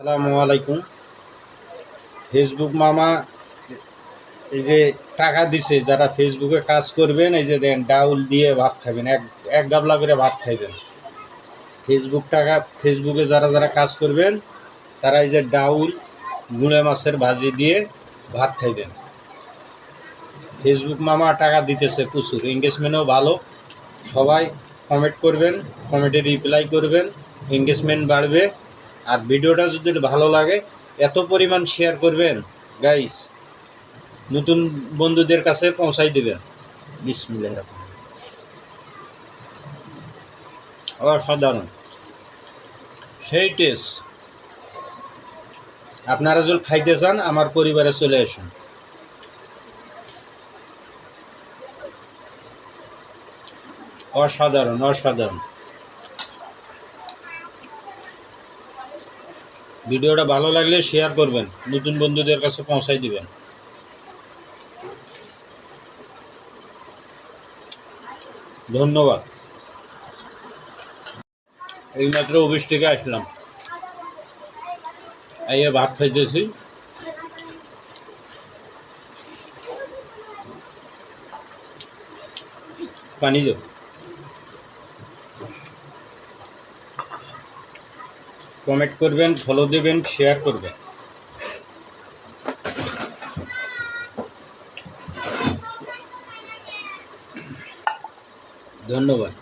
আসসালামু আলাইকুম। ফেসবুক মামা এই যে টাকা দিছে, যারা ফেসবুকে কাজ করবেন, এই যে দেন ডাউল দিয়ে ভাত খাবেন, এক এক গাবলা করে ভাত খাইবেন। ফেসবুকে যারা যারা কাজ করবেন, তারা এই যে ডাউল গুঁড়ে মাছের ভাজি দিয়ে ভাত খাইবেন। ফেসবুক মামা টাকা দিতেছে প্রচুর, এঙ্গেজমেন্টও ভালো। সবাই কমেন্ট করবেন, কমেন্টে রিপ্লাই করবেন, এঙ্গেজমেন্ট বাড়বে। আর ভিডিওটা যদি ভালো লাগে এত পরিমাণ শেয়ার করবেন গাইস, নতুন বন্ধুদের কাছে পৌঁছাই দেবেন। বিসমিল্লাহির রহমানির রহিম। অসাধারণ, সেই টেস্ট। আপনারা যদি খাইতে চান আমার পরিবারে চলে আসুন। অসাধারণ অসাধারণ। ভিডিওটা ভালো লাগলে শেয়ার করবেন, নতুন বন্ধুদের কাছে পৌঁছাই দিবেন। ধন্যবাদ। এইমাত্র অফিস থেকে আসলাম, আইয়ে ভাত খাইতেছি। পানি দেব। কমেন্ট করবেন, ফলো দেবেন, শেয়ার করবেন। ধন্যবাদ।